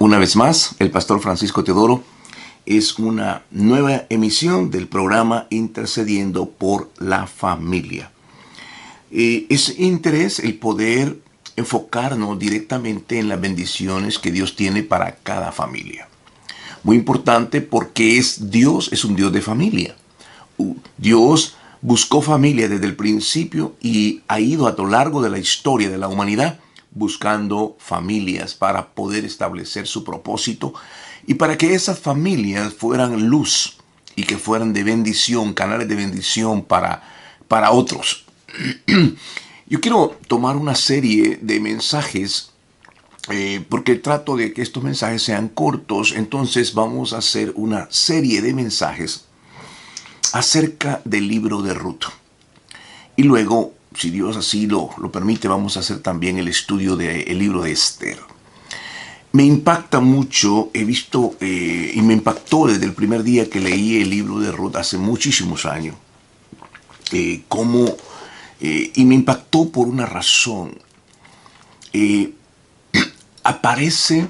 Una vez más, el pastor Francisco Teodoro. Es una nueva emisión del programa Intercediendo por la Familia. Es interés el poder enfocarnos directamente en las bendiciones que Dios tiene para cada familia. Muy importante porque Dios es un Dios de familia. Dios buscó familia desde el principio y ha ido a lo largo de la historia de la humanidad buscando familias para poder establecer su propósito y para que esas familias fueran luz y que fueran de bendición, canales de bendición para otros. Yo quiero tomar una serie de mensajes porque trato de que estos mensajes sean cortos. Entonces vamos a hacer una serie de mensajes acerca del libro de Ruth. Y luego, si Dios así lo permite, vamos a hacer también el estudio del libro de Esther. Me impacta mucho, he visto y me impactó desde el primer día que leí el libro de Ruth hace muchísimos años. Y me impactó por una razón. Aparece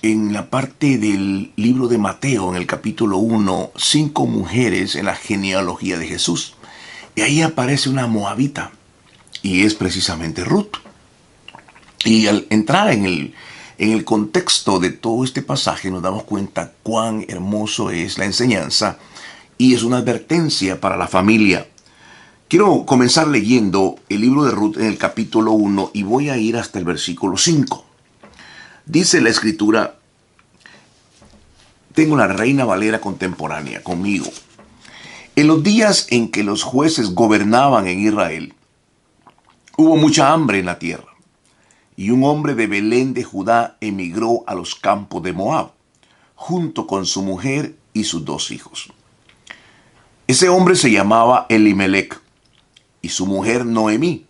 en la parte del libro de Mateo, en el capítulo 1, 5 mujeres en la genealogía de Jesús. Y ahí aparece una moabita, y es precisamente Ruth. Y al entrar en el contexto de todo este pasaje, nos damos cuenta cuán hermoso es la enseñanza, y es una advertencia para la familia. Quiero comenzar leyendo el libro de Ruth en el capítulo 1, y voy a ir hasta el versículo 5. Dice la escritura, tengo la Reina Valera contemporánea conmigo. En los días en que los jueces gobernaban en Israel, hubo mucha hambre en la tierra, y un hombre de Belén de Judá emigró a los campos de Moab, junto con su mujer y sus 2 hijos. Ese hombre se llamaba Elimelec, y su mujer Noemí.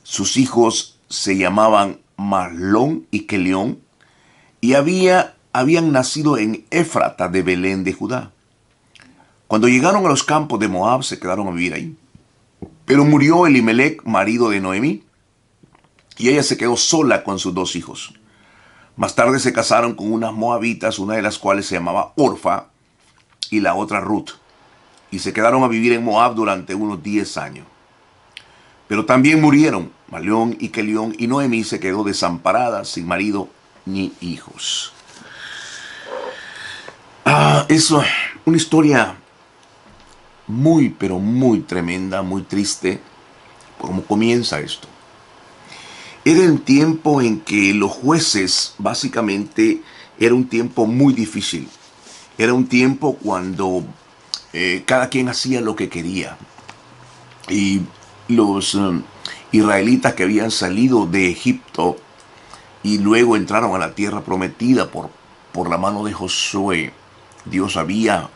Sus hijos se llamaban Mahlón y Kelión, y habían nacido en Éfrata de Belén de Judá. Cuando llegaron a los campos de Moab, se quedaron a vivir ahí. Pero murió Elimelec, marido de Noemí, y ella se quedó sola con sus 2 hijos. Más tarde se casaron con unas moabitas, una de las cuales se llamaba Orfa y la otra Ruth, y se quedaron a vivir en Moab durante unos 10 años. Pero también murieron Mahlón y Kelión, y Noemí se quedó desamparada, sin marido ni hijos. Es una historia muy, pero muy tremenda, muy triste, como comienza esto. Era el tiempo en que los jueces, básicamente, era un tiempo muy difícil. Era un tiempo cuando cada quien hacía lo que quería. Y los israelitas que habían salido de Egipto y luego entraron a la tierra prometida por la mano de Josué, Dios había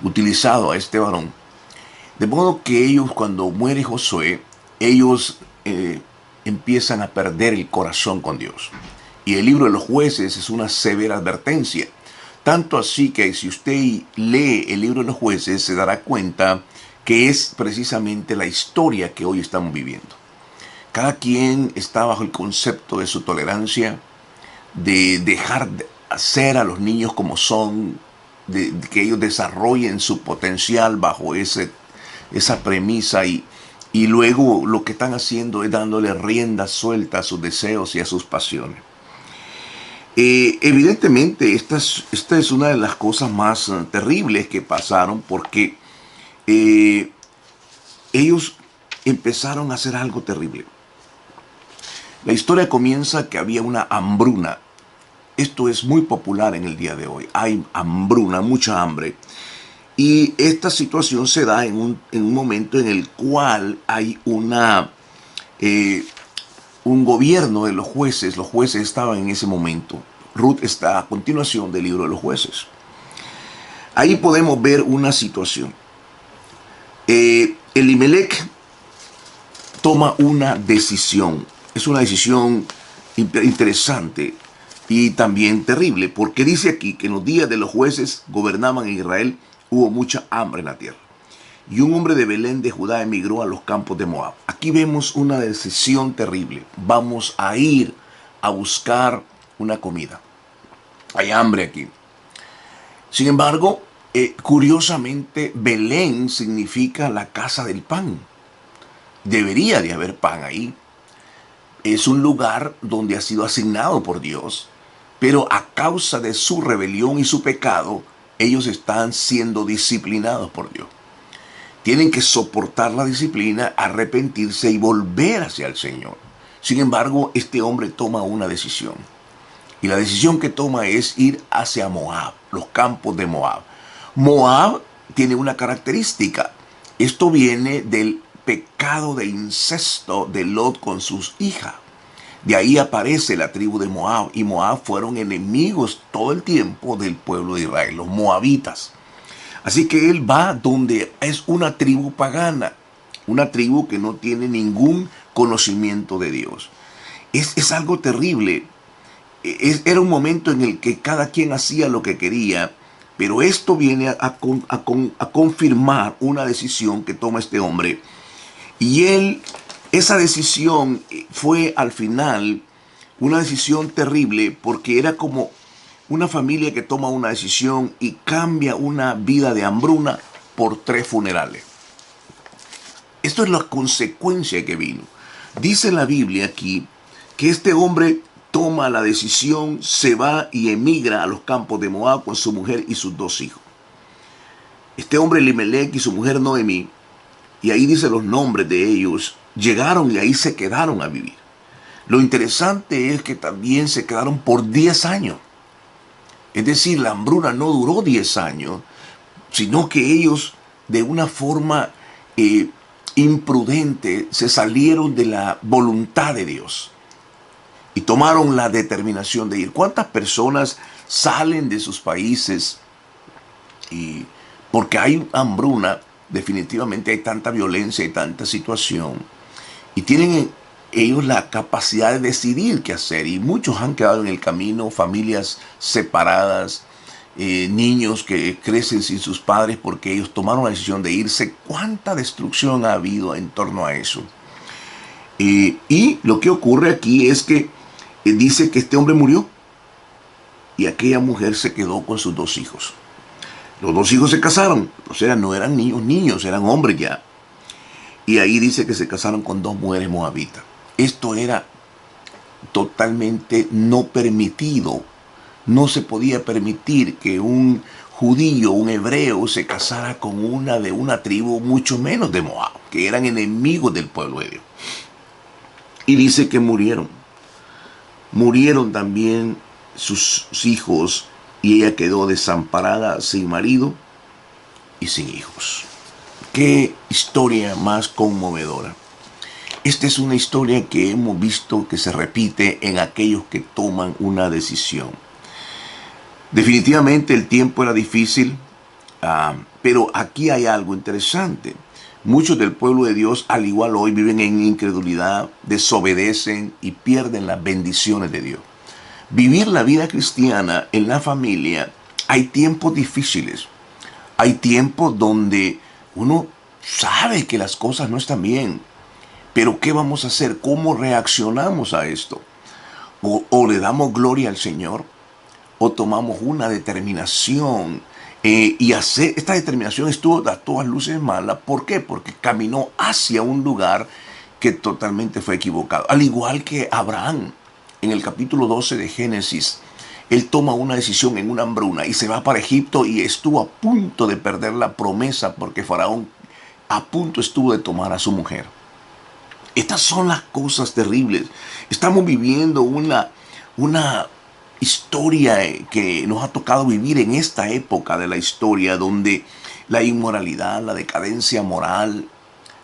utilizado a este varón. De modo que ellos, cuando muere Josué, ellos empiezan a perder el corazón con Dios. Y el libro de los jueces es una severa advertencia. Tanto así que si usted lee el libro de los jueces, se dará cuenta que es precisamente la historia que hoy estamos viviendo. Cada quien está bajo el concepto de su tolerancia, de dejar hacer a los niños como son, de que ellos desarrollen su potencial bajo esa premisa, y luego lo que están haciendo es dándole rienda suelta a sus deseos y a sus pasiones. Evidentemente esta es una de las cosas más terribles que pasaron, porque ellos empezaron a hacer algo terrible. La historia comienza que había una hambruna. Esto es muy popular en el día de hoy. Hay hambruna, mucha hambre. Y esta situación se da en un momento en el cual hay un gobierno de los jueces. Los jueces estaban en ese momento. Ruth está a continuación del libro de los jueces. Ahí podemos ver una situación. Elimelec toma una decisión. Es una decisión interesante y también terrible, porque dice aquí que en los días de los jueces gobernaban en Israel, hubo mucha hambre en la tierra. Y un hombre de Belén de Judá emigró a los campos de Moab. Aquí vemos una decisión terrible. Vamos a ir a buscar una comida. Hay hambre aquí. Sin embargo, curiosamente, Belén significa la casa del pan. Debería de haber pan ahí. Es un lugar donde ha sido asignado por Dios, pero a causa de su rebelión y su pecado, ellos están siendo disciplinados por Dios. Tienen que soportar la disciplina, arrepentirse y volver hacia el Señor. Sin embargo, este hombre toma una decisión. Y la decisión que toma es ir hacia Moab, los campos de Moab. Moab tiene una característica. Esto viene del pecado de incesto de Lot con sus hijas. De ahí aparece la tribu de Moab. Y Moab fueron enemigos todo el tiempo del pueblo de Israel, los moabitas. Así que él va donde es una tribu pagana, una tribu que no tiene ningún conocimiento de Dios. Es algo terrible. Era un momento en el que cada quien hacía lo que quería, pero esto viene a confirmar una decisión que toma este hombre. Y esa decisión fue al final una decisión terrible, porque era como una familia que toma una decisión y cambia una vida de hambruna por 3 funerales. Esto es la consecuencia que vino. Dice la Biblia aquí que este hombre toma la decisión, se va y emigra a los campos de Moab con su mujer y sus 2 hijos. Este hombre Elimelech y su mujer Noemí, y ahí dice los nombres de ellos, llegaron y ahí se quedaron a vivir. Lo interesante es que también se quedaron por 10 años. Es decir, la hambruna no duró 10 años, sino que ellos de una forma imprudente se salieron de la voluntad de Dios y tomaron la determinación de ir. ¿Cuántas personas salen de sus países y porque hay hambruna? Definitivamente hay tanta violencia y tanta situación, y tienen ellos la capacidad de decidir qué hacer, y muchos han quedado en el camino, familias separadas, niños que crecen sin sus padres porque ellos tomaron la decisión de irse. ¿Cuánta destrucción ha habido en torno a eso? Y lo que ocurre aquí es que dice que este hombre murió y aquella mujer se quedó con sus 2 hijos. Los 2 hijos se casaron, o sea, no eran niños, eran hombres ya. Y ahí dice que se casaron con 2 mujeres moabitas. Esto era totalmente no permitido. No se podía permitir que un judío, un hebreo, se casara con una de una tribu, mucho menos de Moab, que eran enemigos del pueblo de Dios. Y dice que murieron. Murieron también sus hijos, y ella quedó desamparada, sin marido y sin hijos. Qué historia más conmovedora. Esta es una historia que hemos visto que se repite en aquellos que toman una decisión. Definitivamente el tiempo era difícil, pero aquí hay algo interesante. Muchos del pueblo de Dios, al igual hoy, viven en incredulidad, desobedecen y pierden las bendiciones de Dios. Vivir la vida cristiana en la familia, hay tiempos difíciles. Hay tiempos donde uno sabe que las cosas no están bien. Pero ¿qué vamos a hacer? ¿Cómo reaccionamos a esto? ¿O le damos gloria al Señor? ¿O tomamos una determinación? Y esta determinación estuvo a todas luces mala. ¿Por qué? Porque caminó hacia un lugar que totalmente fue equivocado. Al igual que Abraham, en el capítulo 12 de Génesis, él toma una decisión en una hambruna y se va para Egipto, y estuvo a punto de perder la promesa porque Faraón a punto estuvo de tomar a su mujer. Estas son las cosas terribles. Estamos viviendo una historia que nos ha tocado vivir en esta época de la historia, donde la inmoralidad, la decadencia moral,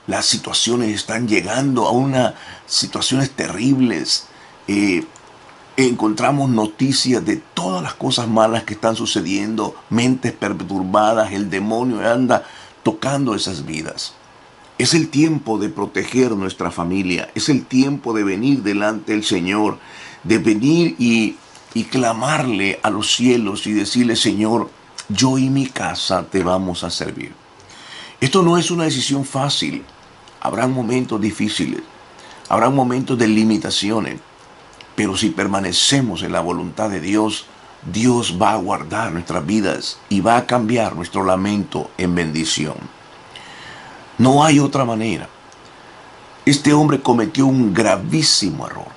las situaciones están llegando a unas situaciones terribles. Encontramos noticias de todas las cosas malas que están sucediendo, mentes perturbadas, el demonio anda tocando esas vidas. Es el tiempo de proteger nuestra familia, es el tiempo de venir delante del Señor, de venir y clamarle a los cielos y decirle: Señor, yo y mi casa te vamos a servir. Esto no es una decisión fácil. Habrán momentos difíciles, habrán momentos de limitaciones, pero si permanecemos en la voluntad de Dios, Dios va a guardar nuestras vidas y va a cambiar nuestro lamento en bendición. No hay otra manera. Este hombre cometió un gravísimo error,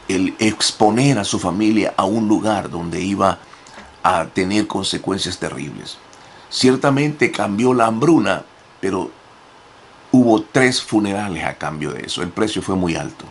el exponer a su familia a un lugar donde iba a tener consecuencias terribles. Ciertamente cambió la hambruna, pero hubo 3 funerales a cambio de eso. El precio fue muy alto.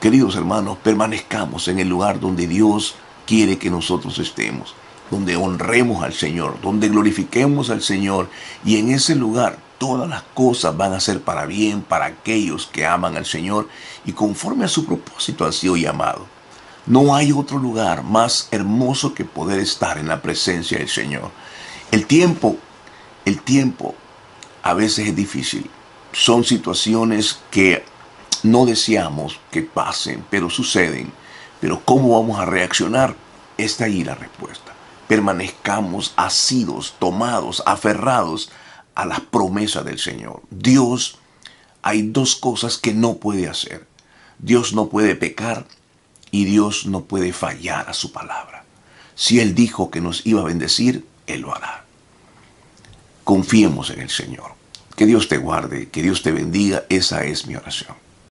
Queridos hermanos, permanezcamos en el lugar donde Dios quiere que nosotros estemos, donde honremos al Señor, donde glorifiquemos al Señor, y en ese lugar todas las cosas van a ser para bien para aquellos que aman al Señor y conforme a su propósito han sido llamados. No hay otro lugar más hermoso que poder estar en la presencia del Señor. El tiempo a veces es difícil. Son situaciones que no deseamos que pasen, pero suceden. Pero ¿cómo vamos a reaccionar? Está ahí la respuesta. Permanezcamos asidos, tomados, aferrados a las promesas del Señor. Dios, hay 2 cosas que no puede hacer. Dios no puede pecar y Dios no puede fallar a su palabra. Si Él dijo que nos iba a bendecir, Él lo hará. Confiemos en el Señor. Que Dios te guarde, que Dios te bendiga. Esa es mi oración.